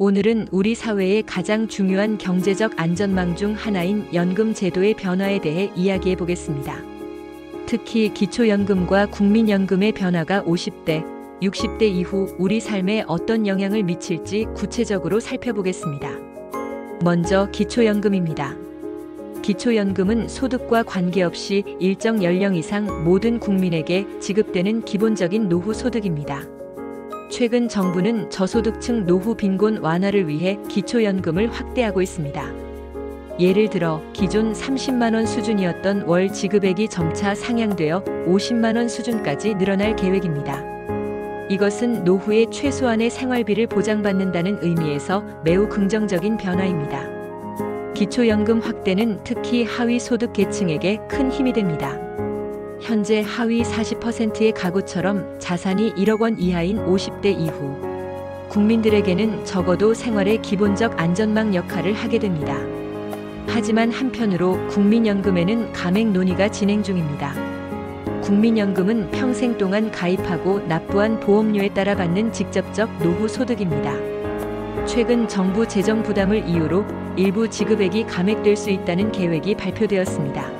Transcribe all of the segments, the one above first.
오늘은 우리 사회의 가장 중요한 경제적 안전망 중 하나인 연금 제도의 변화에 대해 이야기해 보겠습니다. 특히 기초연금과 국민연금의 변화가 50대, 60대 이후 우리 삶에 어떤 영향을 미칠지 구체적으로 살펴보겠습니다. 먼저 기초연금입니다. 기초연금은 소득과 관계없이 일정 연령 이상 모든 국민에게 지급되는 기본적인 노후 소득입니다. 최근 정부는 저소득층 노후 빈곤 완화를 위해 기초연금을 확대하고 있습니다. 예를 들어 기존 30만 원 수준이었던 월 지급액이 점차 상향되어 50만 원 수준까지 늘어날 계획입니다. 이것은 노후에 최소한의 생활비를 보장받는다는 의미에서 매우 긍정적인 변화입니다. 기초연금 확대는 특히 하위 소득 계층에게 큰 힘이 됩니다. 현재 하위 40%의 가구처럼 자산이 1억 원 이하인 50대 이후 국민들에게는 적어도 생활의 기본적 안전망 역할을 하게 됩니다. 하지만 한편으로 국민연금에는 감액 논의가 진행 중입니다. 국민연금은 평생 동안 가입하고 납부한 보험료에 따라 받는 직접적 노후 소득입니다. 최근 정부 재정 부담을 이유로 일부 지급액이 감액될 수 있다는 계획이 발표되었습니다.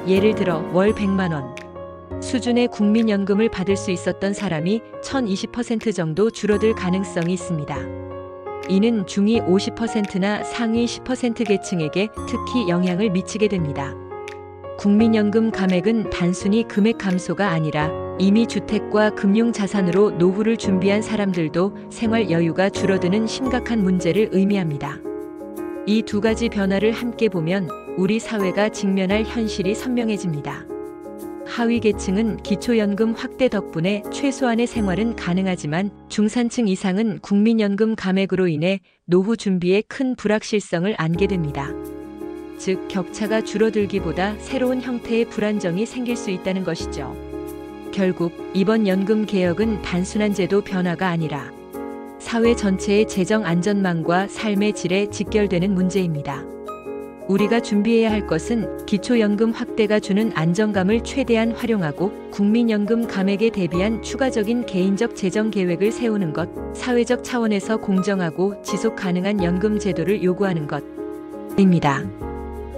예를 들어 월 100만 원 수준의 국민연금을 받을 수 있었던 사람이 1020% 정도 줄어들 가능성이 있습니다. 이는 중위 50%나 상위 10% 계층에게 특히 영향을 미치게 됩니다. 국민연금 감액은 단순히 금액 감소가 아니라 이미 주택과 금융자산으로 노후를 준비한 사람들도 생활 여유가 줄어드는 심각한 문제를 의미합니다. 이 두 가지 변화를 함께 보면 우리 사회가 직면할 현실이 선명해집니다. 하위 계층은 기초연금 확대 덕분에 최소한의 생활은 가능하지만 중산층 이상은 국민연금 감액으로 인해 노후 준비에 큰 불확실성을 안게 됩니다. 즉, 격차가 줄어들기보다 새로운 형태의 불안정이 생길 수 있다는 것이죠. 결국 이번 연금 개혁은 단순한 제도 변화가 아니라 사회 전체의 재정 안전망과 삶의 질에 직결되는 문제입니다. 우리가 준비해야 할 것은 기초연금 확대가 주는 안정감을 최대한 활용하고 국민연금 감액에 대비한 추가적인 개인적 재정 계획을 세우는 것, 사회적 차원에서 공정하고 지속 가능한 연금 제도를 요구하는 것입니다.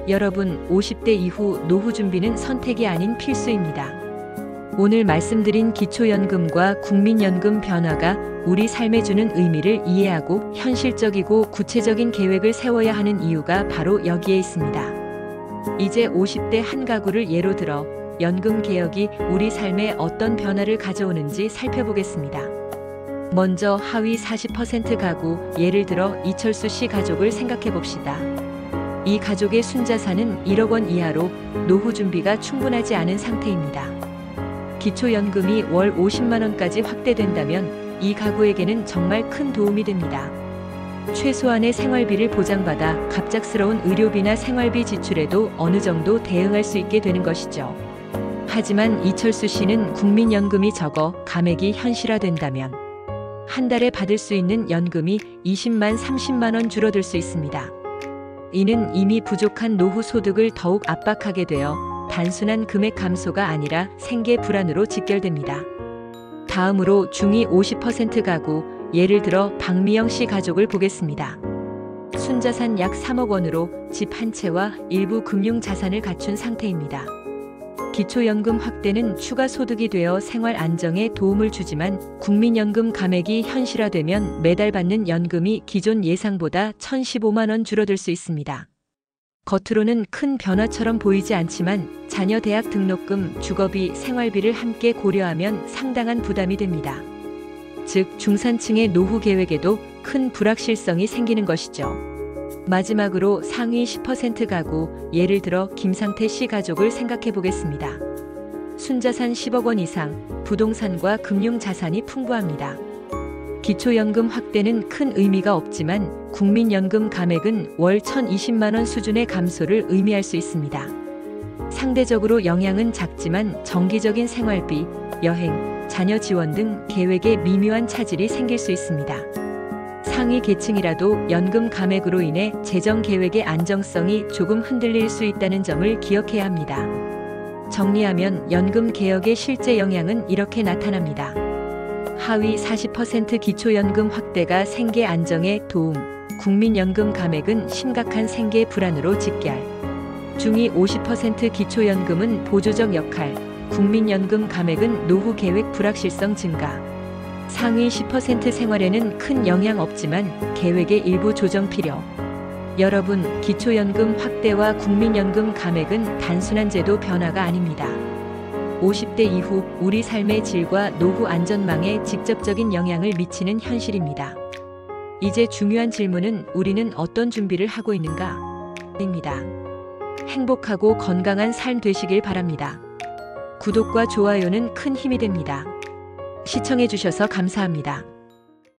여러분, 50대 이후 노후 준비는 선택이 아닌 필수입니다. 오늘 말씀드린 기초연금과 국민연금 변화가 우리 삶에 주는 의미를 이해하고 현실적이고 구체적인 계획을 세워야 하는 이유가 바로 여기에 있습니다. 이제 50대 한 가구를 예로 들어 연금 개혁이 우리 삶에 어떤 변화를 가져오는지 살펴보겠습니다. 먼저 하위 40% 가구, 예를 들어 이철수 씨 가족을 생각해 봅시다. 이 가족의 순자산은 1억 원 이하로 노후 준비가 충분하지 않은 상태입니다. 기초연금이 월 50만 원까지 확대된다면 이 가구에게는 정말 큰 도움이 됩니다. 최소한의 생활비를 보장받아 갑작스러운 의료비나 생활비 지출에도 어느 정도 대응할 수 있게 되는 것이죠. 하지만 이철수 씨는 국민연금이 적어 감액이 현실화된다면 한 달에 받을 수 있는 연금이 20만, 30만 원 줄어들 수 있습니다. 이는 이미 부족한 노후 소득을 더욱 압박하게 되어 단순한 금액 감소가 아니라 생계 불안으로 직결됩니다. 다음으로 중위 50% 가구, 예를 들어 박미영 씨 가족을 보겠습니다. 순자산 약 3억 원으로 집 한 채와 일부 금융자산을 갖춘 상태입니다. 기초연금 확대는 추가 소득이 되어 생활 안정에 도움을 주지만 국민연금 감액이 현실화되면 매달 받는 연금이 기존 예상보다 1,015만 원 줄어들 수 있습니다. 겉으로는 큰 변화처럼 보이지 않지만 자녀 대학 등록금, 주거비, 생활비를 함께 고려하면 상당한 부담이 됩니다. 즉, 중산층의 노후 계획에도 큰 불확실성이 생기는 것이죠. 마지막으로 상위 10% 가구, 예를 들어 김상태 씨 가족을 생각해 보겠습니다. 순자산 10억 원 이상, 부동산과 금융자산이 풍부합니다. 기초연금 확대는 큰 의미가 없지만 국민연금 감액은 월 1,020만 원 수준의 감소를 의미할 수 있습니다. 상대적으로 영향은 작지만 정기적인 생활비, 여행, 자녀 지원 등 계획에 미묘한 차질이 생길 수 있습니다. 상위 계층이라도 연금 감액으로 인해 재정 계획의 안정성이 조금 흔들릴 수 있다는 점을 기억해야 합니다. 정리하면 연금 개혁의 실제 영향은 이렇게 나타납니다. 하위 40% 기초연금 확대가 생계 안정에 도움. 국민연금 감액은 심각한 생계 불안으로 직결. 중위 50% 기초연금은 보조적 역할. 국민연금 감액은 노후 계획 불확실성 증가. 상위 10% 생활에는 큰 영향 없지만 계획의 일부 조정 필요. 여러분, 기초연금 확대와 국민연금 감액은 단순한 제도 변화가 아닙니다. 50대 이후 우리 삶의 질과 노후 안전망에 직접적인 영향을 미치는 현실입니다. 이제 중요한 질문은 우리는 어떤 준비를 하고 있는가? 입니다. 행복하고 건강한 삶 되시길 바랍니다. 구독과 좋아요는 큰 힘이 됩니다. 시청해주셔서 감사합니다.